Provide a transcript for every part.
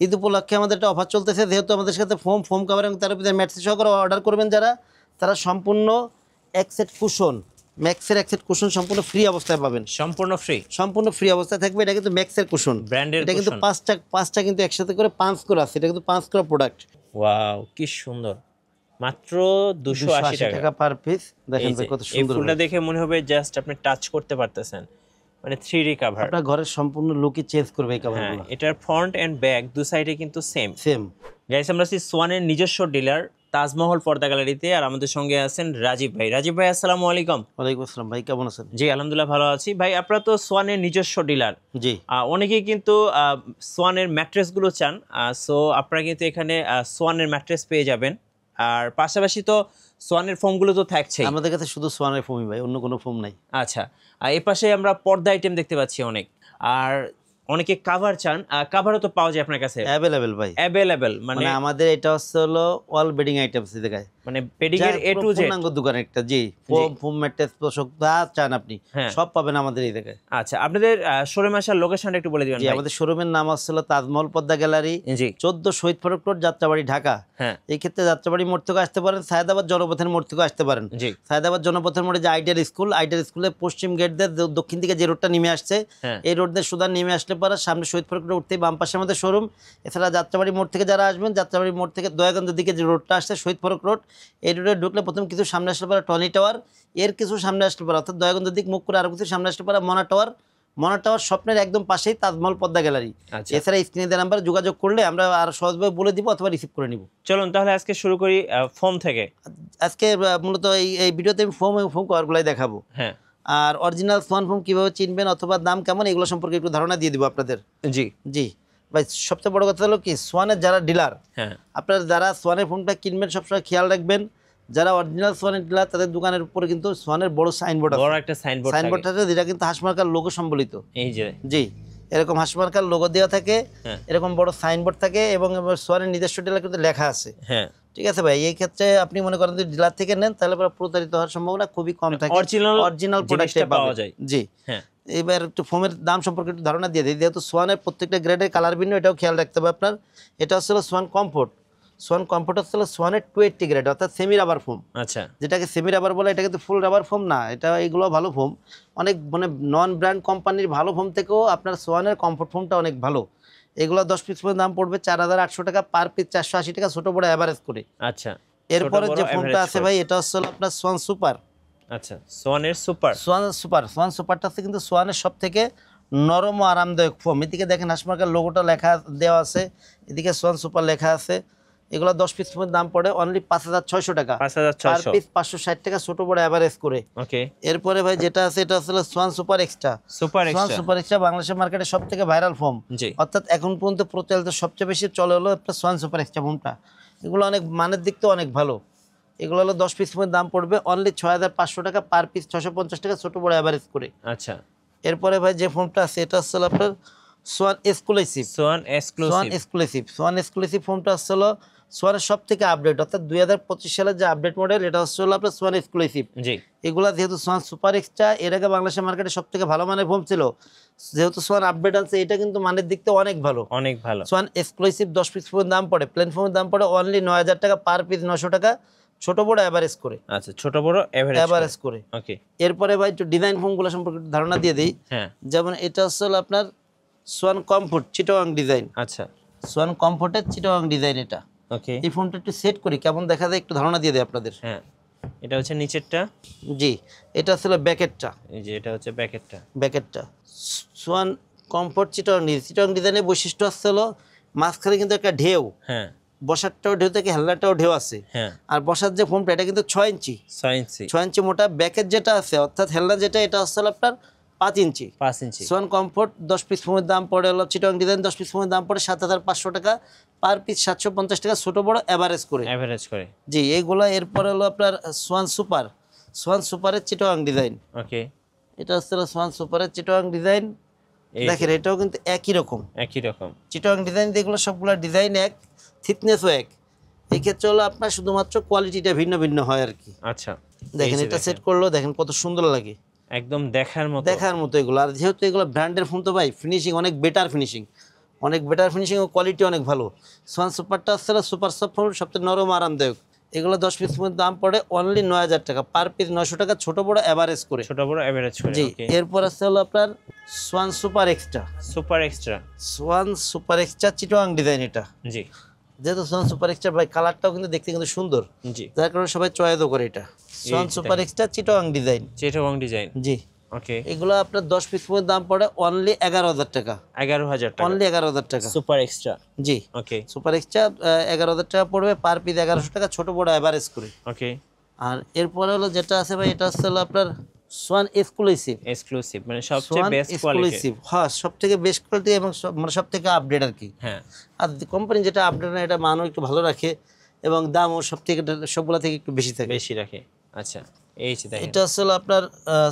ঈদ উপলক্ষে আমাদের একটা অফার চলতেছে, যেহেতু আমাদের সাথে ফোম কভার এবং তার উপরে ম্যাট্রেস সহকারে অর্ডার করবেন যারা, তারা সম্পূর্ণ এক সেট কুশন, ম্যাক্সের এক সেট কুশন সম্পূর্ণ ফ্রি অবস্থায় পাবেন। সম্পূর্ণ ফ্রি অবস্থায় থাকবে। এটা কিন্তু ম্যাক্সের কুশন, এটা কিন্তু পাঁচটা কিন্তু একসাথে করে 5 করে আছে। এটা কিন্তু 5 করে প্রোডাক্ট। ওয়াও কি সুন্দর, মাত্র 280 টাকা পার পিস। দেখেন কত সুন্দর, এই ফুলটা দেখে মনে হবে জাস্ট আপনি টাচ করতে পারতেছেন, মানে 3D কভার। আপনার ঘরের সম্পূর্ণ লুকই চেঞ্জ করবে এই কভারগুলো। এটার ফ্রন্ট এন্ড ব্যাক দু সাইডে কিন্তু সেম। গাইস, আমরা আছি সোয়ানের নিজস্ব ডিলার তাজমহল পর্দা গ্যালারিতে, আর আমাদের সঙ্গে আছেন রাজীব ভাই। রাজীব ভাই আসসালামু আলাইকুম। ওয়ালাইকুম আসসালাম ভাই, কেমন আছেন? জি আলহামদুলিল্লাহ ভালো আছি। ভাই আপনারা তো সোয়ানের নিজস্ব ডিলার। জি। অনেকেই কিন্তু সোয়ানের ম্যাট্রেসগুলো চান, সো আপনারা কিন্তু এখানে সোয়ানের ম্যাট্রেস পেয়ে যাবেন। আর পাশাপাশি তো সোয়ানের ফোমগুলো তো থাকছেই। আমাদের কাছে শুধু সোয়ানের ফোমই ভাই, অন্য কোনো ফোম নাই। আচ্ছা, এই পাশে আমরা পর্দা আইটেম দেখতে পাচ্ছি অনেক, আর অনেকে কাভার চান, কাভারও তো পাওয়া যায় আপনার কাছে? অ্যাভেলেবেল ভাই, অ্যাভেলেবেল। মানে আমাদের এটা হলো অল বেডিং আইটেমস দেখায়, মানে বেডিং এর এ টু জেড দোকান একটা। জি, ফোম ম্যাট্রেস তোষক যা চান আপনি সব পাবেন আমাদের এই জায়গায়। আচ্ছা, আপনাদের শোরুম আসার লোকেশনটা একটু বলে দিবেন? জি, আমাদের শোরুমের নাম হলো তাজমহল পর্দা গ্যালারি, 14 শহীদ ফারুক রোড, যাত্রাবাড়ি, ঢাকা। এই ক্ষেত্রে যাত্রাবাড়ি মোড় থেকে আসতে পারেন, সায়েদাবাদ জনপথের মোড় থেকে আসতে পারেন। সায়েদাবাদ জনপথের মোড়ে যে আইডিয়াল স্কুলের পশ্চিম গেট দিয়ে দক্ষিণ দিকে যে রোডটা নেমে আসছে, এই রোড দিয়ে সুদা নেমে আসলে পরে সামনে শহীদ ফারুক রোড উঠতেই বাম পাশে আমাদের শোরুম। এছাড়া যাত্রাবাড়ি মোড় থেকে যারা আসবেন, যাত্রাবাড়ি মোড় থেকে দয়াগঞ্জের দিকে যে রোডটা আসছে শহীদ ফারুক রোড, এই রোডে ঢুকলে প্রথম কিছু সামনে আসলে পরে টনি টাওয়ার, এর কিছু সামনে আসলে পরে অর্থাৎ দয়াগঞ্জের দিক মুখ করে আরো কিছু সামনে আসলে পরে মনা টাওয়ার স্বপ্নের একদম পাশেই তাজমহল পর্দা গ্যালারি। এছাড়া স্ক্রিনে দেওয়া নাম্বার যোগাযোগ করলে আমরা আর সহজভাবে বলে দিব অথবা রিসিভ করে নিব। চলুন তাহলে আজকে শুরু করি ফোম থেকে। আজকে মূলত এই ভিডিওতে আমি ফোম কভারগুলাই দেখাবো। হ্যাঁ, আর অরিজিনাল সোয়ান ফোম কিভাবে চিনবেন অথবা দাম কেমন এগুলো সম্পর্কে একটু ধারণা দিয়ে দিব আপনাদের। জি ভাই, সবচেয়ে বড় কথা হলো কি, সোয়ানের যারা ডিলার, আপনারা যারা সোয়ানের ফোনটা কিনবেন সবসময় খেয়াল রাখবেন, যারা অরিজিনাল সোয়ানের ডিলার তাদের দোকানের উপরে কিন্তু সোয়ানের বড় সাইনবোর্ড আছে, বড় একটা সাইনবোর্ড থাকে, যেটা কিন্তু হাঁসমার্কার লোগো সম্বলিত। এই যে জি, এরকম হাঁসমার্কার লোগো দেওয়া থাকে, এরকম বড় সাইনবোর্ড থাকে এবং সোয়ানের নিজস্ব ডিলার কিন্তু লেখা আছে। ঠিক আছে ভাই, এই ক্ষেত্রে আপনি মনে করেন যদি ডিলার থেকে নেন তাহলে প্রতারিত হওয়ার সম্ভাবনা খুবই কম থাকে, অরিজিনাল প্রোডাক্টে পাওয়া যায়। জি, এবার একটু ফোমের দাম সম্পর্কে একটু ধারণা দিয়ে দিই। যেহেতু সোয়ানের প্রত্যেকটা গ্রেডের কালার ভিন্ন, এটাও খেয়াল রাখতে হবে আপনার। এটা হচ্ছে সোয়ান কমফোর্ট হচ্ছে সোয়ানের 280 গ্রেড, অর্থাৎ সেমি রাবার ফোম। আচ্ছা, যেটাকে সেমি রাবার বলে, এটা কিন্তু ফুল রাবার ফোম না। এটা এগুলো ভালো ফোম, অনেক মানে নন ব্র্যান্ড কোম্পানির ভালো ফোম থেকেও আপনার সোয়ানের কমফোর্ট ফোমটা অনেক ভালো। এগুলো 10 পিস পর্যন্ত দাম পড়বে 4800 টাকা পার পিস, 480 টাকা ছোট বড় অ্যাভারেজ করে। আচ্ছা, এরপরে যে ফোমটা আছে ভাই, এটা হচ্ছে আপনার সোয়ান সুপার। আচ্ছা, সোয়ানের সুপারটা হচ্ছে কিন্তু সোয়ানের সব থেকে নরম ও আরামদায়ক ফোম। এদিকে দেখেন হাঁসমার্কার লোগোটা লেখা দেওয়া আছে, এদিকে সোয়ান সুপার লেখা আছে। এগুলো 10 পিস দাম পড়ে অনলি 5600 টাকা, 5600 পিস 560 টাকা ছোট বড় অ্যাভারেজ করে। ওকে, এরপরে ভাই যেটা আছে এটা হচ্ছে সোয়ান সুপার এক্সট্রা। বাংলাদেশের মার্কেটে সবথেকে ভাইরাল ফোম, অর্থাৎ এখন পর্যন্ত প্রচলিত সবচেয়ে বেশি চলে হলো একটা সোয়ান সুপার এক্সট্রা ফোমটা। এগুলো অনেক মানের দিক থেকে অনেক ভালো। এগুলো হলো 10 পিস দাম পড়বে অনলি 6500 টাকা পার পিস, 650 টাকা ছোট বড় অ্যাভারেজ করে। আচ্ছা, এরপরে ভাই যে ফোমটা আছে এটা হচ্ছে আপনার সোয়ান এক্সক্লুসিভ ফোমটা হচ্ছে সোয়ানের সব থেকে আপডেট, অর্থাৎ 2025 সালের যে আপডেট মডেল, এটা হচ্ছে আপনার সোয়ান এক্সক্লুসিভ। এগুলা যেহেতু সোয়ান সুপার এক্সট্রা, এর আগে বাংলাদেশের মার্কেটে সব থেকে ভালো মানের ফোম ছিল, যেহেতু সোয়ান আপডেট আছে এটা কিন্তু মানের দিক থেকে অনেক ভালো। সোয়ান এক্সক্লুসিভ 10 পিস দাম পড়ে, প্লেন ফোমের দাম পড়ে অনলি 9000 টাকা পার পিস, 900 টাকা ছোট বড় অ্যাভারেজ করে। আচ্ছা, ছোট বড় অ্যাভারেজ করে। ওকে, এরপরে ভাই একটু ডিজাইন ফোমগুলো সম্পর্কে ধারণা দিয়ে দিই। যেমন এটা হচ্ছে আপনার সোয়ান কমফোর্ট চিটাগাং ডিজাইন। আচ্ছা, সোয়ান কমফোর্টের চিটাগাং ডিজাইন এটা। ওকে, এই ফোনটা একটু সেট করি কেমন দেখা যায় একটু ধারণা দিয়ে দেয় আপনাদের। হ্যাঁ, এটা হচ্ছে নিচেরটা। জি, এটা হচ্ছে ব্যাকেটটা। এই যে এটা হচ্ছে ব্যাকেটটা। সোয়ান কমফোর্ট চিটাগাং ডিজাইনের বৈশিষ্ট্য হলো মাঝখানে কিন্তু একটা ঢেউ, বসারটাও ঢেউ থেকে হেলনাটাও ঢেউ আছে। আর বসার যে ফোমটা এটা কিন্তু 6 ইঞ্চি মোটা। ব্যাকের যেটা আছে অর্থাৎ হেলনা যেটা, এটা হচ্ছে আপনার 5 ইঞ্চি। সোয়ান কমফোর্ট 10 পিস ফোমের দাম পড়ে হলো চিটাগাং ডিজাইন 10 পিস ফোমের দাম পড়ে 7500 টাকা পার পিস, 750 টাকা ছোট বড় অ্যাভারেজ করে। জি, এইগুলো। এরপরে হলো আপনার সোয়ান সুপারের চিটাগাং ডিজাইন। ওকে, এটা হচ্ছে সোয়ান সুপারের চিটাগাং ডিজাইন। দেখেন এটাও কিন্তু একই রকম চিটাগাং ডিজাইন। এগুলো সবগুলো ডিজাইন এক, থিকনেসও এক। এই ক্ষেত্রে হলো আপনার শুধুমাত্র কোয়ালিটিটা ভিন্ন ভিন্ন হয় আর কি। আচ্ছা, দেখেন এটা সেট করলেও দেখেন কত সুন্দর লাগে, একদম দেখার মতো এগুলো। আর যেহেতু এগুলো ব্র্যান্ডের ফোন তো ভাই, ফিনিশিং অনেক বেটার ফিনিশিং, অনেক বেটার ফিনিশিং ও কোয়ালিটি অনেক ভালো। সোয়ান সুপারটা আসছে সুপার সফট ফোম, সবচেয়ে নরম আরামদায়ক। এগুলো 10 পিস দাম পড়ে অনলি 9000 টাকা, পার পিস 900 টাকা, ছোট বড় এভারেজ করে। ছোট বড় এভারেজ করে। জি, ওকে। এরপর আছে হলো আপনার swan super extra. Super extra. Swan super extra Chittagong design এটা। জি যেহেতু সোয়ান সুপার এক্সট্রা ভাই কালারটাও কিন্তু দেখতে কিন্তু সুন্দর, জি। যার কারণে সবাই চয়েসও করে এটা। Swan super extra Chittagong design. Chittagong design. জি, ওকে। এগুলো আপনার 10 পিস দাম পড়ে অনলি 11000 টাকা। 11000 টাকা। অনলি 11000 টাকা। Super extra. জি, ওকে। সুপার এক্সট্রা 11000 টাকা পড়বে, পার পিস 1100 টাকা, ছোট বড় এভারেজ করে। ওকে। আর এরপরে হলো যেটা আছে ভাই, এটা হচ্ছে হলো আপনার সোয়ান এক্সক্লুসিভ। এক্সক্লুসিভ মানে সবচেয়ে সোয়ান বেস্ট কোয়ালিটি। এক্সক্লুসিভ, হ্যাঁ সবথেকে বেস্ট কোয়ালিটি এবং মানে সবথেকে আপডেট আর কি। হ্যাঁ। আর কোম্পানি যেটা আপডেট না, এটা মানও একটু ভালো রাখে এবং দামও সবথেকে সবগুলা থেকে একটু বেশি থাকে। বেশি রাখে। আচ্ছা, এই যে দেখেন। এটা আসলে আপনার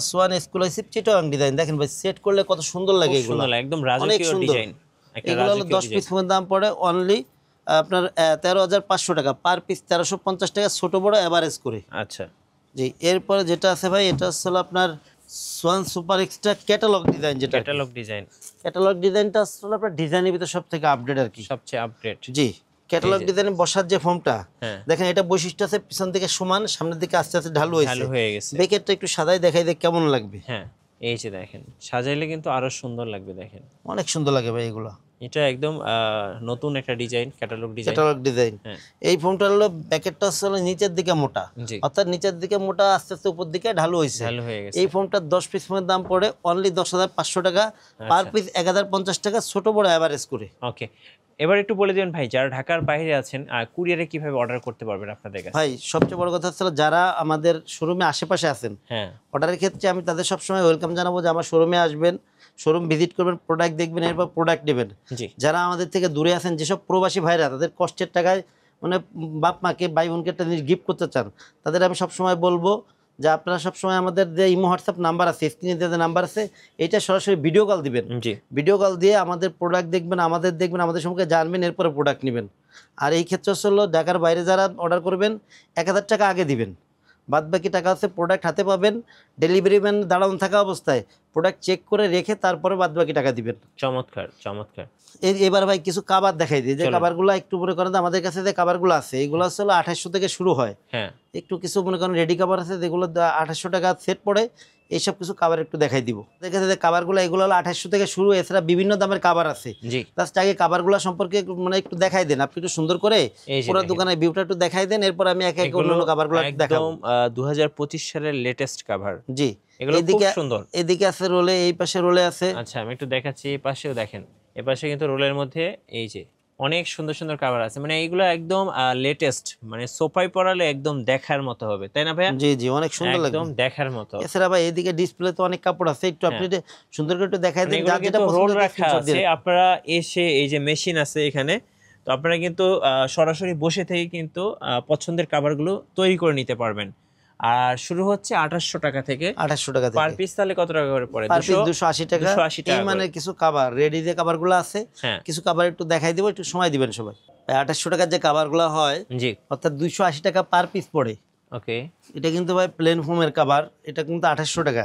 সোয়ান এক্সক্লুসিভ চিটাগাং ডিজাইন। দেখেন ভাই সেট করলে কত সুন্দর লাগে এগুলো, সুন্দর লাগে, একদম অনেক রাজকীয় সুন্দর ডিজাইন। একটা এগুলো হলো রাজকীয় 10 পিস দাম পড়ে অনলি আপনার 13500 টাকা, পার পিস 1350 টাকা, ছোট বড় এভারেজ করে। আচ্ছা। জি, এরপরে যেটা আছে ভাই, এটা আসলে আপনার swan super extra catalogue design. যেটা ক্যাটালগ ডিজাইন। ক্যাটালগ ডিজাইনটা আসলে আপনার ডিজাইনের ভিতরে সবথেকে আপডেট আর কি, সবচেয়ে আপডেট। জি। ক্যাটালগ ডিজাইনে বসার যে ফর্মটা, হ্যাঁ। দেখেন এটা বৈশিষ্ট্য আছে, পিছন দিকে সমান, সামনের দিকে আস্তে আস্তে ঢালু হয়েছে। ভালো হয়ে গেছে। বেকেটটা একটু সাদাই দেখাই দেখ কেমন লাগবে। হ্যাঁ, এই যে দেখেন সাজাইলে কিন্তু আরো সুন্দর লাগবে। দেখেন অনেক সুন্দর লাগে ভাই এগুলো। এটা একদম নতুন একটা design, catalogue design. Catalogue design. হ্যাঁ। এই ফর্মটা হলো ব্যাকেটটা আসলে নিচের দিকে মোটা, জি। অর্থাৎ নিচের দিকে মোটা, আস্তে আস্তে উপর দিকে ঢালু হয়েছে। ভালো হয়ে গেছে। এই ফর্মটা 10 পিস দাম পড়ে অনলি 10500 টাকা, পার পিস 1050 টাকা, ছোট বড় এভারেজ করে। ওকে। এবার একটু বলে দিবেন ভাই, যারা ঢাকার বাইরে আছেন কুরিয়ারে কিভাবে অর্ডার করতে পারবেন আপনাদের কাছে? ভাই সবচেয়ে বড় কথা হচ্ছে যারা আমাদের শোরুমে আশেপাশে আছেন, হ্যাঁ। অর্ডারের ক্ষেত্রে আমি তাদের সবসময় ওয়েলকাম জানাবো যে আমার শোরুমে আসবেন, শোরুম ভিজিট করবেন, প্রোডাক্ট দেখবেন, এরপর প্রোডাক্ট নেবেন। জি। যারা আমাদের থেকে দূরে আছেন, যেসব প্রবাসী ভাইরা তাদের কষ্টের টাকায় মানে বাপ মাকে ভাই বোনকে একটা জিনিস গিফট করতে চান, তাদের আমি সবসময় বলবো যে আপনারা সবসময় আমাদের যে ইমো হোয়াটসঅ্যাপ নাম্বার আছে, স্ক্রিনে যে নাম্বার আছে, এইটা সরাসরি ভিডিও কল দিবেন। জি। ভিডিও কল দিয়ে আমাদের প্রোডাক্ট দেখবেন, আমাদের সম্পর্কে জানবেন, এরপরে প্রোডাক্ট নেবেন। আর এই ক্ষেত্রে হলো ঢাকার বাইরে যারা অর্ডার করবেন 1000 টাকা আগে দিবেন, বাদ বাকি টাকা হচ্ছে প্রোডাক্ট হাতে পাবেন, ডেলিভারি ম্যান দাঁড়ানো থাকা অবস্থায় প্রোডাক্ট চেক করে রেখে তারপরে বাদ বাকি টাকা দিবেন। চমৎকার চমৎকার। এবার ভাই কিছু কাবার দেখাই দিই, যে কাবারগুলো একটু মনে করেন আমাদের কাছে যে কাবারগুলো আছে, এগুলো আসলে 2800 থেকে শুরু হয়। হ্যাঁ। একটু কিছু মনে করেন রেডি কাবার আছে যেগুলো 2800 টাকা সেট পড়ে, এইসব কিছু কাবার একটু দেখাই দিব। দেখে যে কাবারগুলো এগুলো হলো 2800 থেকে শুরু, এছাড়া বিভিন্ন দামের কাবার আছে। জি। জাস্ট আগে কাবারগুলো সম্পর্কে মানে একটু দেখাই দেন, আপনি একটু সুন্দর করে পুরো দোকানের ভিউটা একটু দেখাই দেন, এরপর আমি এক এক অন্যান্য কাবারগুলো দেখাবো। একদম 2025 সালের লেটেস্ট কভার। জি, এগুলো খুব সুন্দর। এদিকে আছে রোলে, এই পাশে রোলে আছে। আচ্ছা, আমি একটু দেখাচ্ছি, এই পাশেও দেখেন, এই পাশে কিন্তু রোলের মধ্যে এই যে অনেক সুন্দর সুন্দর কভার আছে, মানে এইগুলো একদম লেটেস্ট, মানে সোফায় পরালে একদম দেখার মতো হবে, তাই না ভাইয়া? জি জি, অনেক সুন্দর লাগবে, একদম দেখার মতো। এছাড়া ভাই এদিকে ডিসপ্লে তো অনেক কাপড় আছে, একটু আপনি সুন্দর করে একটু দেখাই দেন, যার যেটা পছন্দ রাখা আছে। আপনারা এসে এই যে মেশিন আছে এখানে, তো আপনারা কিন্তু সরাসরি বসে থেকে কিন্তু পছন্দের কভারগুলো তৈরি করে নিতে পারবেন। আর শুরু হচ্ছে 2800 টাকা থেকে। 2800 টাকা থেকে। পার পিস তাহলে কত টাকা করে পড়ে? পার পিস 280 টাকা। 280 টাকা। এই মানে কিছু কভার রেডি যে কভারগুলো আছে, হ্যাঁ, কিছু কভার একটু দেখাই দেব, একটু সময় দিবেন সবাই। 2800 টাকার যে কভারগুলো হয়, জি, অর্থাৎ 280 টাকা পার পিস পড়ে। ওকে। এটা কিন্তু ভাই প্লেন ফোমের কভার, এটা কিন্তু 2800 টাকা।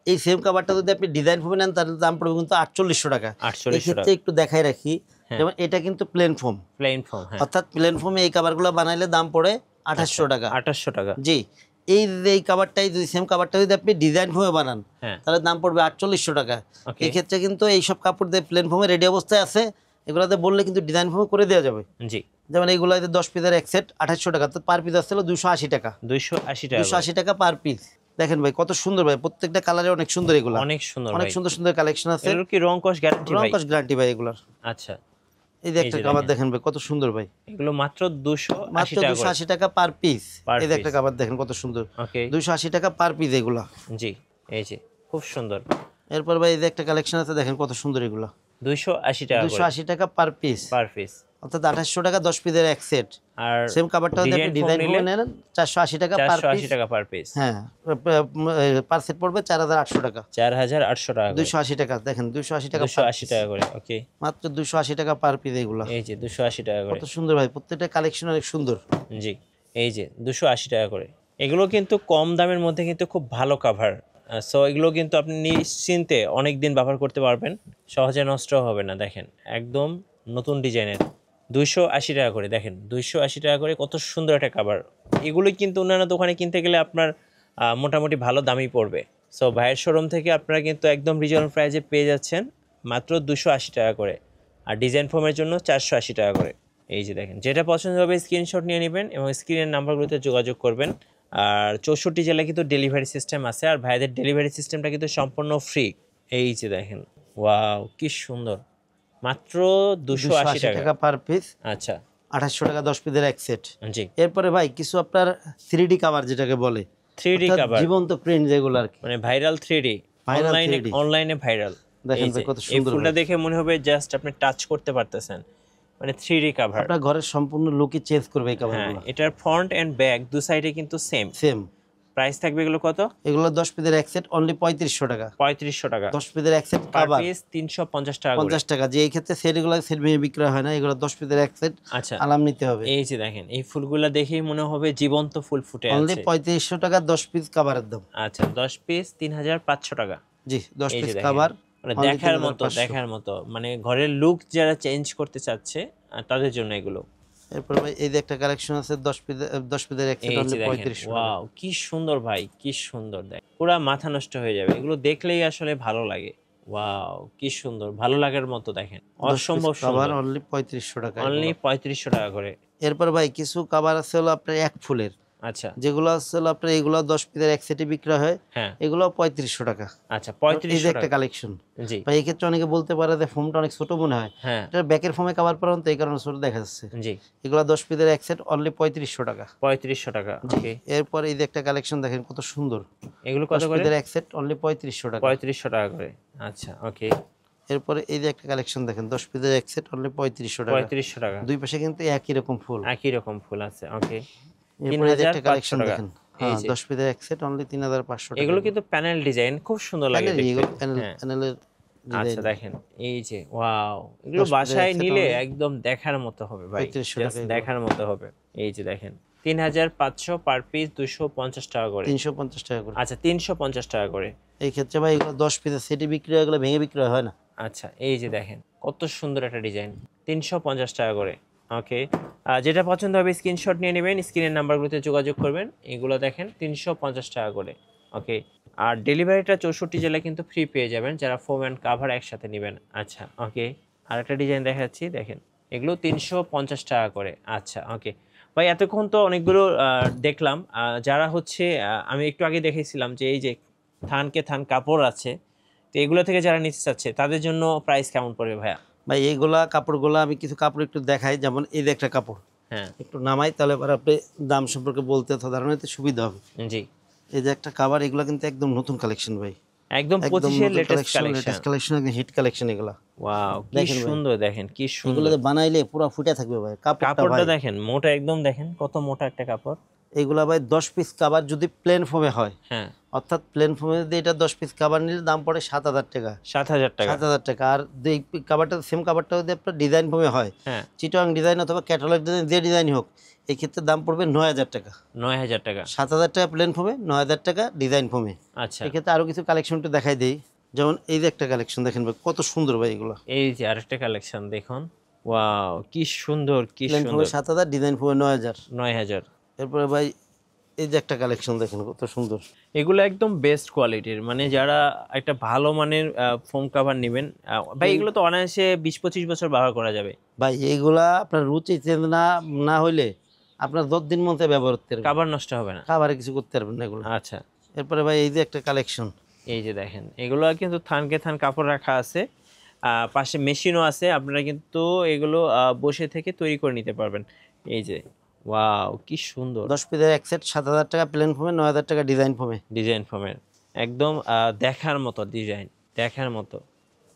এই সেম কভারটা যদি আপনি ডিজাইন ফোমে নেন তাহলে দাম পড়বে কিন্তু 4800 টাকা। 4800 এই ক্ষেত্রে একটু দেখাই রাখি, যেমন এটা কিন্তু প্লেন ফোম, প্লেন ফোম, হ্যাঁ, অর্থাৎ প্লেন ফোমে এই কভারগুলো বানাইলে দাম পড়ে 2800 টাকা। 2800 টাকা। জি, এই কভারটাই যদি সেম কভারটা যদি আপনি ডিজাইন ফোমে বানান, তাহলে দাম পড়বে 4800 টাকা। এই ক্ষেত্রে কিন্তু এইসব কাপড় দিয়ে প্লেন ফোমে রেডি অবস্থায় আছে, এগুলোতে বললে কিন্তু ডিজাইন ফোমে করে দেওয়া যাবে। জি, যেমন এইগুলো 10 পিসের এক সেট 2800 টাকা, তো পার পিস আসছিল 280 টাকা। 280 টাকা। 280 টাকা পার পিস। দেখেন ভাই কত সুন্দর ভাই, প্রত্যেকটা কালারে অনেক সুন্দর, এগুলো অনেক সুন্দর, অনেক সুন্দর সুন্দর কালেকশন আছে। এগুলো কি রং কস গ্যারান্টি ভাই? রং কস গ্যারান্টি ভাই এগুলোর। আচ্ছা, এই যে একটা কভার দেখেন ভাই কত সুন্দর ভাই, এগুলো মাত্র 280 টাকা। 280 টাকা পার পিস। এই যে একটা কভার দেখেন কত সুন্দর, ওকে, 280 টাকা পার পিস এগুলা। জি, এই যে খুব সুন্দর। এরপর ভাই এই যে একটা কালেকশন আছে, দেখেন কত সুন্দর এগুলা, 280 টাকা। 280 টাকা পার পিস। পার পিস, অর্থাৎ 2800 টাকা 10 পিসের এক সেট। আর সেম কভারটা যদি আপনি ডিজাইন করে নেন 480 টাকা পার পিস। 480 টাকা পার পিস। হ্যাঁ, পার সেট পড়বে 4800 টাকা। 4800 টাকা। 280 টাকা দেখেন, 280 টাকা 280 টাকা করে। ওকে, মাত্র 280 টাকা পার পিস এগুলা। এই যে 280 টাকা করে। কত সুন্দর ভাই, প্রত্যেকটা কালেকশন অনেক সুন্দর। জি, এই যে 280 টাকা করে। এগুলো কিন্তু কম দামের মধ্যে কিন্তু খুব ভালো কভার, সো এগুলো কিন্তু আপনি নিশ্চিন্তে অনেক দিন ব্যবহার করতে পারবেন, সহজে নষ্ট হবে না। দেখেন একদম নতুন ডিজাইনের, 280 টাকা করে। দেখেন 280 টাকা করে, কত সুন্দর একটা কাভার। এগুলো কিন্তু অন্যান্য দোকানে কিনতে গেলে আপনার মোটামুটি ভালো দামই পড়বে। সো ভাইয়ের শোরুম থেকে আপনারা কিন্তু একদম রিজনেবল প্রাইসে পেয়ে যাচ্ছেন মাত্র 280 টাকা করে, আর ডিজাইন ফোমের জন্য 480 টাকা করে। এই যে দেখেন, যেটা পছন্দ হবে স্ক্রিনশট নিয়ে নেবেন এবং স্ক্রিনের নাম্বারগুলোতে যোগাযোগ করবেন। আর 64 জেলায় কিন্তু ডেলিভারি সিস্টেম আছে, আর ভাইদের ডেলিভারি সিস্টেমটা কিন্তু সম্পূর্ণ ফ্রি। এই যে দেখেন, ওয়াও কি সুন্দর, মাত্র 280 টাকা পার পিস। আচ্ছা, 2800 টাকা 10 পিসের এক সেট। জি। এরপরে ভাই কিছু আপনার 3D কভার যেটাকে বলে, 3D কভার, জীবন্ত প্রিন্ট যেগুলো আর কি, মানে ভাইরাল 3D, অনলাইনে ভাইরাল। দেখেন ভাই কত এই সুন্দর। ফুলটা দেখে মনে হবে জাস্ট আপনি টাচ করতে পারতেছেন, মানে 3D কভার। আপনার ঘরের সম্পূর্ণ লুকই চেঞ্জ করবে এই কভারগুলো। হ্যাঁ, এটার ফ্রন্ট এন্ড ব্যাক দু সাইডে কিন্তু সেম। প্রাইস থাকবে এগুলো কত? এগুলো 10 পিসের এক সেট অনলি 3500 টাকা। 3500 টাকা 10 পিসের এক সেট পার কভার পিস 350 টাকা করে। 50 টাকা। যে এই ক্ষেত্রে সেটগুলো সেট ভেঙে বিক্রি হয় না, এগুলো 10 পিসের এক সেট। আচ্ছা, আলাম নিতে হবে। এই যে দেখেন, এই ফুলগুলা দেখেই মনে হবে জীবন্ত ফুল ফুটে আছে। অনলি 3500 টাকা 10 পিস কভারের দাম। আচ্ছা, 10 পিস 3500 টাকা। জি, 10 এই যে পিস দেখেন, কভার মানে দেখার মতো, মানে ঘরের লুক যারা চেঞ্জ করতে চাচ্ছে তাদের জন্য এগুলো। এরপর ভাই এই যে একটা কালেকশন আছে 10 পিসের এক সেট অনলি 3500 টাকা। ওয়াও কি সুন্দর ভাই, কি সুন্দর। দেখ পুরা মাথা নষ্ট হয়ে যাবে, এগুলো দেখলেই আসলে ভালো লাগে। ওয়াও কি সুন্দর, ভালো লাগার মতো। দেখেন অসম্ভব সুন্দর, অনলি 3500 টাকা। অনলি 3500 টাকা করে। এরপর ভাই কিছু কভার আছে হলো আপনার এক ফুলের, আচ্ছা, যেগুলো আছে হলো আপনার এগুলো 10 পিসের এক সেটে বিক্রি হয়। হ্যাঁ, এগুলো 3500 টাকা। আচ্ছা, এই 3500 যে একটা টাকা। কালেকশন জি, ভাই, এই ক্ষেত্রে অনেকে বলতে পারে যে ফোমটা অনেক ছোট মনে হয়, হ্যাঁ, এটা ব্যাকের ফোমে কভার পরান তো এই কারণে ছোট দেখা যাচ্ছে। জি, এগুলো 10 পিসের এক সেট অনলি 3500 টাকা। 3500 টাকা। ওকে, এরপর এই যে একটা কালেকশন দেখেন কত সুন্দর, এগুলো কত 10 করে? পিসের এক সেট অনলি 3500 টাকা। 3500 টাকা করে। আচ্ছা, ওকে। এরপরে এই যে একটা কালেকশন দেখেন 10 পিসের এক সেট অনলি 3500 টাকা। 3500 টাকা, দুই পাশে কিন্তু একই রকম ফুল, একই রকম ফুল আছে। ওকে, এরপরে এই যে একটা কালেকশন 3500 টাকা। দেখেন, হ্যাঁ 10 পিসের এক সেট অনলি 3500 টাকা। এগুলো কিন্তু প্যানেল ডিজাইন, খুব সুন্দর লাগে দেখতে। হ্যাঁ, প্যানেলের আচ্ছা দেখেন, এই যে ওয়াও, এগুলো 10 পিসের বাসায় এক সেট নিলে only একদম দেখার মতো হবে ভাই, 3500 just টাকা এগুলো। দেখার মতো হবে। এই যে দেখেন 3500 পার পিস 250 টাকা করে। 350 টাকা করে। আচ্ছা, 350 টাকা করে। এই ক্ষেত্রে ভাই এগুলো 10 পিসের সেটে বিক্রি হয়, এগুলো ভেঙে বিক্রি হয় না। আচ্ছা, এই যে দেখেন কত সুন্দর একটা ডিজাইন, 350 টাকা করে। ওকে, যেটা পছন্দ হবে স্ক্রিনশট নিয়ে নেবেন, স্ক্রিনের নাম্বারগুলোতে যোগাযোগ করবেন। এগুলো দেখেন 350 টাকা করে। ওকে, আর ডেলিভারিটা 64 জেলায় কিন্তু ফ্রি পেয়ে যাবেন যারা ফোম অ্যান্ড কাভার একসাথে নেবেন। আচ্ছা, ওকে, আর একটা ডিজাইন দেখাচ্ছি, দেখেন এগুলো 350 টাকা করে। আচ্ছা, ওকে ভাই, এতক্ষণ তো অনেকগুলো দেখলাম। যারা হচ্ছে আমি একটু আগে দেখেছিলাম যে এই যে থানকে থান কাপড় আছে, তো এগুলো থেকে যারা নিতে চাচ্ছে তাদের জন্য প্রাইস কেমন পড়বে ভাইয়া? ভাই এইগুলা কাপড়গুলো আমি কিছু কাপড় একটু দেখাই, যেমন এই যে একটা কাপড়, হ্যাঁ, একটু নামাই তাহলে এবার আপনি দাম সম্পর্কে বলতে অথবা ধারণা নিতে সুবিধা হবে। জি, এই যে একটা কাভার, এগুলো কিন্তু একদম নতুন কালেকশন ভাই, একদম 25 এর লেটেস্ট কালেকশন। কালেকশন, একদম হিট কালেকশন এগুলা। ওয়াও কি দেখেন ভাই, সুন্দর, দেখেন কি সুন্দর। এগুলোতে বানাইলে পুরো ফুটে থাকবে ভাই কাপড়টা কাপড়টা ভাই। দেখেন মোটা, একদম দেখেন কত মোটা একটা কাপড়। এগুলা ভাই 10 পিস কাভার যদি প্লেন ফোমে হয়, হ্যাঁ, অর্থাৎ প্লেন ফোমে যদি এটা 10 পিস কাভার নিলে দাম পড়ে 7000 টাকা। 7000 টাকা। 7000 টাকা। আর এই কাভারটা সেম কাভারটা যদি আপনার ডিজাইন ফোমে হয়, হ্যাঁ, চিটং ডিজাইন অথবা ক্যাটালগ ডিজাইন, যে ডিজাইন হোক, এই ক্ষেত্রে দাম পড়বে 9000 টাকা। 9000 টাকা। 7000 টাকা প্লেন ফোমে, 9000 টাকা ডিজাইন ফোমে। আচ্ছা, এক্ষেত্রে আরো কিছু কালেকশন একটু দেখাই দেই, যেমন এই যে একটা কালেকশন দেখেন ভাই কত সুন্দর ভাই এগুলো। এই যে আরেকটা কালেকশন দেখুন, ওয়াও কি সুন্দর, কি প্লেন ফোমে সুন্দর। 7000, ডিজাইন ফোমে 9000। 9000। এরপরে ভাই এই যে একটা কালেকশন দেখেন কত সুন্দর। এগুলো একদম বেস্ট কোয়ালিটির, মানে যারা একটা ভালো মানের ফোম কাভার নেবেন ভাই, এগুলো তো অনায়াসে 20-25 বছর ব্যবহার করা যাবে ভাই এইগুলা আপনার রুচি চেঞ্জ না না হইলে আপনার 10 দিন মধ্যে ব্যবহার করতে পারবেন, কাভার নষ্ট হবে না। খাবারে কিছু করতে পারবেন না এগুলো। আচ্ছা, এরপরে ভাই এই যে একটা কালেকশন, এই যে দেখেন এগুলো কিন্তু থানকে থান কাপড় রাখা আছে, পাশে মেশিনও আছে, আপনারা কিন্তু এগুলো বসে থেকে তৈরি করে নিতে পারবেন। এই যে ওয়াও কি সুন্দর, 10 পিসের এক সেট 7000 টাকা প্লেন ফোমে, 9000 টাকা ডিজাইন ফোমে। ডিজাইন ফর্মের, একদম দেখার মতো ডিজাইন, দেখার মতো।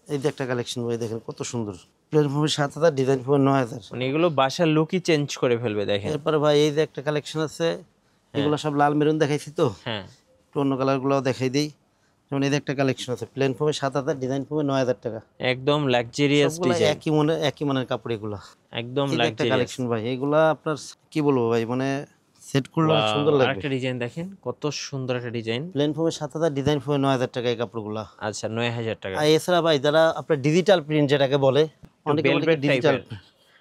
এই যে একটা কালেকশন ভাই দেখেন কত সুন্দর, প্লেন ফোমে 7000, ডিজাইন ফোমে 9000। মানে এগুলো বাসার লুকই চেঞ্জ করে ফেলবে। দেখেন, এরপরে ভাই এই যে একটা কালেকশন আছে, এগুলো সব লাল মেরুন দেখাইছি তো, হ্যাঁ, একটু অন্য কালারগুলোও দেখাই দিই। যেমন এই যে একটা কালেকশন আছে, প্লেন ফোমে 7000, ডিজাইন ফোমে 9000 টাকা। একদম লাক্সারিয়াস সবগুলো ডিজাইন, একই মানের কাপড় এগুলো। একদম এই যে একটা লাক্সারিয়াস। কালেকশন ভাই, এগুলা আপনার কি বলবো ভাই, মানে সেট করলে অনেক সুন্দর লাগবে। আরেকটা ডিজাইন দেখেন, কত সুন্দর একটা ডিজাইন। প্লেন ফোমে 7000, ডিজাইন ফোমে 9000 টাকা এই কাপড়গুলো। আচ্ছা 9000 টাকা। আর এছাড়া ভাই যারা আপনার ডিজিটাল প্রিন্ট যেটাকে বলে, অনেকে বলে ভেলভেট ডিজিটাল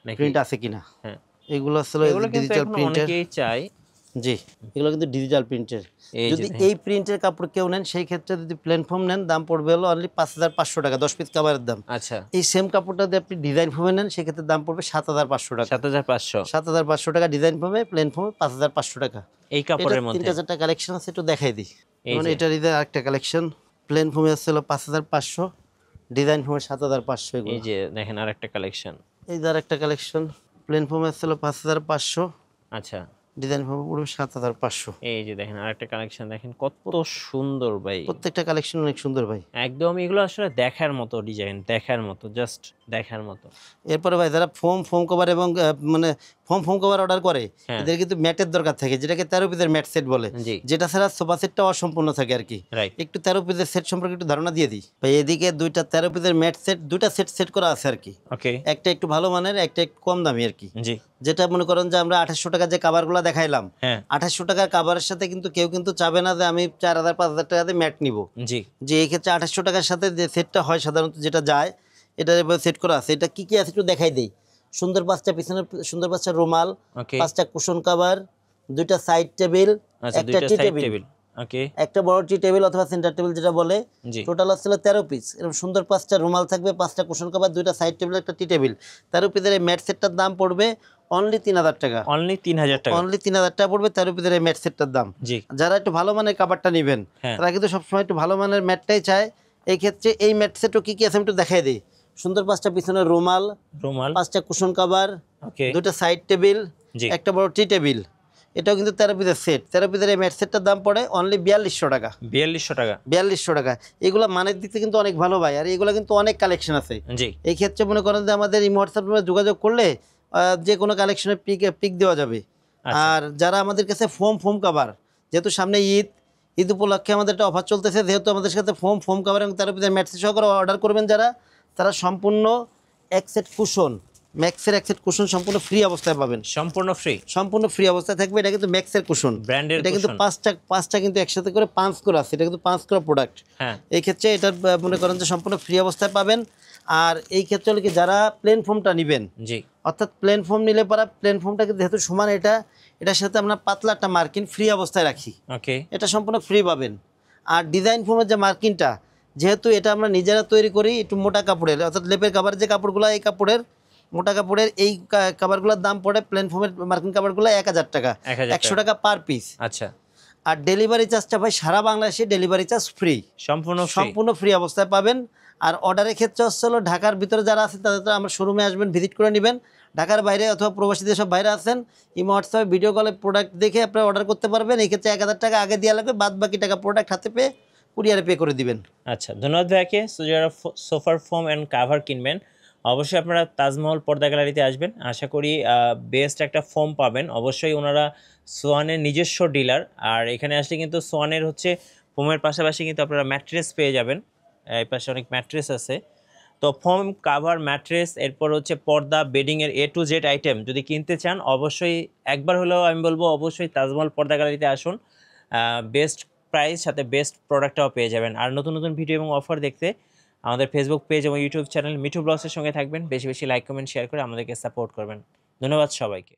নাকি? প্রিন্ট আছে কিনা, হ্যাঁ, এগুলো আসলে এগুলো কিন্তু ডিজিটাল এখন প্রিন্টের। অনেকেই চায়। জি, এগুলো কিন্তু ডিজিটাল প্রিন্টের। এই যদি যে এই প্রিন্টের কাপড় কেউ নেন, সেই ক্ষেত্রে যদি প্লেন ফোম নেন, দাম পড়বে হলো অনলি 5500 টাকা, 10 পিস কাভারের দাম। আচ্ছা, এই সেম কাপড়টা যদি আপনি ডিজাইন ফোমে নেন, সেক্ষেত্রে দাম পড়বে 7500 টাকা। 7500। 7500 টাকা ডিজাইন ফোমে, প্লেন ফোমে 5500 টাকা। এই কাপড়ের মধ্যে 3000 টাকা কালেকশন আছে, একটু দেখাই দিই। এই মানে যে। এটার আরেকটা কালেকশন, প্লেন ফোমে আসছে হলো 5500, ডিজাইন ফোমে 7500। এগুলো এই যে দেখেন আরেকটা কালেকশন। এই যে আরেকটা কালেকশন, প্লেন ফোমে আসছে হলো 5500, আচ্ছা, ডিজাইন ফোমে পড়বে 7500। এই যে দেখেন আরেকটা কালেকশন, দেখেন কত সুন্দর ভাই। প্রত্যেকটা কালেকশন অনেক সুন্দর ভাই। একদম এগুলো আসলে দেখার মতো ডিজাইন, দেখার মতো, জাস্ট দেখার মতো। এরপরে ভাই যারা ফোম কভার এবং মানে ফোম কভার অর্ডার করে, হ্যাঁ। এদের কিন্তু ম্যাটের দরকার থাকে, যেটাকে 13 পিসের ম্যাট সেট বলে, জি, যেটা ছাড়া সোফা সেটটা অসম্পূর্ণ থাকে আর কি। রাইট। একটু 13 পিসের সেট সম্পর্কে একটু ধারণা দিয়ে দিই ভাই। এদিকে দুইটা 13 পিসের ম্যাট সেট, দুইটা সেট করা আছে আর কি। ওকে, একটা একটু ভালো মানের, একটা একটু কম দামি আর কি। জি, যেটা মনে করেন যে আমরা 2800 টাকা যে কাভারগুলো দেখাইলাম, হ্যাঁ, 2800 টাকার কাভারের সাথে কিন্তু কেউ কিন্তু চাবে না যে আমি 4000 5000 টাকা দিয়ে ম্যাট নিব। জি, যে এই ক্ষেত্রে 2800 টাকার সাথে যে সেটটা হয় সাধারণত, যেটা যায়, এটা সেট করা আছে। এটা কি কি আছে একটু দেখাই দেই। সুন্দর 5টা পিছনে, সুন্দর 5টা রুমাল, ওকে। 5টা কুশন কভার, 2টা সাইড টেবিল, আচ্ছা, একটা দুইটা টি সাইড টেবিল, টেবিল। ওকে, একটা বড় টি টেবিল অথবা সেন্টার টেবিল যেটা বলে। জি, টোটাল আসছিল 13 পিস। এরকম সুন্দর 5টা রুমাল থাকবে, 5টা কুশন কভার, 2টা সাইড টেবিল, একটা টি টেবিল। 13 পিসের এই ম্যাট সেটটার দাম পড়বে অনলি 3000 টাকা। অনলি 3000 টাকা। অনলি 3000 টাকা পড়বে 13 পিসের এই ম্যাট সেটটার দাম। জি, যারা একটু ভালো মানের কাভারটা নেবেন, হ্যাঁ, তারা কিন্তু সবসময় একটু ভালো মানের ম্যাটটাই চায়। এই ক্ষেত্রে এই ম্যাট সেটও কী কী আছে আমি একটু দেখাই দিই। সুন্দর 5টা পিছনের রুমাল, রুমাল, 5টা কুশন কভার, ওকে, 2টা সাইড টেবিল, জি, একটা বড় টি টেবিল। এটাও কিন্তু 13 পিসের সেট। 13 পিসের এই ম্যাট সেটটার দাম পড়ে অনলি 4200 টাকা। 4200 টাকা। 4200 টাকা। এগুলো মানের দিক থেকে কিন্তু অনেক ভালো ভাই, আর এগুলো কিন্তু অনেক কালেকশন আছে। জি, এই ক্ষেত্রে মনে করেন যে আমাদের এই হোয়াটসঅ্যাপে যোগাযোগ করলে যে কোনো কালেকশনের পিক দেওয়া যাবে। আচ্ছা, আর যারা আমাদের কাছে ফোম কাভার, যেহেতু সামনে ঈদ উপলক্ষে আমাদের একটা অফার চলতেছে, যেহেতু আমাদের সাথে ফোম কাভার এবং 13 পিসের ম্যাট সহকারে অর্ডার করবেন যারা, তারা সম্পূর্ণ এক সেট কুশন, ম্যাক্সের এক সেট কুশন সম্পূর্ণ ফ্রি অবস্থায় পাবেন। সম্পূর্ণ ফ্রি, সম্পূর্ণ ফ্রি অবস্থায় থাকবে। এটা কিন্তু ম্যাক্সের কুশন, ব্র্যান্ডের এটা কিন্তু কুশন। পাঁচটা কিন্তু একসাথে করে 5 করে আছে। এটা কিন্তু 5 করে প্রোডাক্ট। হ্যাঁ, এই ক্ষেত্রে এটা মনে করেন যে সম্পূর্ণ ফ্রি অবস্থায় পাবেন। আর এই ক্ষেত্রে হলো কি, যারা প্লেন ফোমটা নেবেন, জি, অর্থাৎ প্লেন ফোম নিলে পরা, প্লেন ফোমটা কিন্তু যেহেতু সমান, এটার সাথে আমরা পাতলা একটা মার্কিন ফ্রি অবস্থায় রাখি, ওকে, এটা সম্পূর্ণ ফ্রি পাবেন। আর ডিজাইন ফোমের যে মার্কিনটা, যেহেতু এটা আমরা নিজেরা তৈরি করি, একটু মোটা কাপড়ের, অর্থাৎ লেপের কাভারের যে কাপড়গুলো, এই কাপড়ের মোটা কাপড়ের এই কাভারগুলোর দাম পড়ে প্লেন ফোমের মার্কিন কাভারগুলো 1000 টাকা, 100 টাকা পার পিস। আচ্ছা, আর ডেলিভারি চার্জটা ভাই সারা বাংলাদেশে ডেলিভারি চার্জ ফ্রি, সম্পূর্ণ ফ্রি। সম্পূর্ণ ফ্রি অবস্থায় পাবেন। আর অর্ডারের ক্ষেত্রে হচ্ছে হলো, ঢাকার ভিতরে যারা আছেন তাদের তো আমার শোরুমে আসবেন, ভিজিট করে নেবেন। ঢাকার বাইরে অথবা প্রবাসীদের সব বাইরে আছেন, ইমো হোয়াটসঅ্যাপে ভিডিও কলে প্রোডাক্ট দেখে আপনারা অর্ডার করতে পারবেন। এই ক্ষেত্রে 1000 টাকা আগে দেওয়া লাগবে, বাদ বাকি টাকা প্রোডাক্ট হাতে পেয়ে কুরিয়ারে পে করে দিবেন। আচ্ছা, ধন্যবাদ ভাইয়াকে। সো যারা সোফার ফোম অ্যান্ড কাভার কিনবেন, অবশ্যই আপনারা তাজমহল পর্দা গ্যালারিতে আসবেন। আশা করি বেস্ট একটা ফোম পাবেন। অবশ্যই ওনারা সোয়ানের নিজস্ব ডিলার। আর এখানে আসলে কিন্তু সোয়ানের হচ্ছে ফোমের পাশাপাশি কিন্তু আপনারা ম্যাট্রেস পেয়ে যাবেন। এই পাশে অনেক ম্যাট্রেস আছে। তো ফোম, কাভার, ম্যাট্রেস, এরপর হচ্ছে পর্দা, বেডিংয়ের A to Z আইটেম যদি কিনতে চান, অবশ্যই একবার হলেও আমি বলবো অবশ্যই তাজমহল পর্দা গ্যালারিতে আসুন। বেস্ট প্রাইস সাথে বেস্ট প্রোডাক্টটাও পেয়ে যাবেন। আর নতুন নতুন ভিডিও এবং অফার দেখতে আমাদের ফেসবুক পেজ এবং ইউটিউব চ্যানেল মিঠু ব্লগসের সঙ্গে থাকবেন। বেশি বেশি লাইক, কমেন্ট, শেয়ার করে আমাদেরকে সাপোর্ট করবেন। ধন্যবাদ সবাইকে।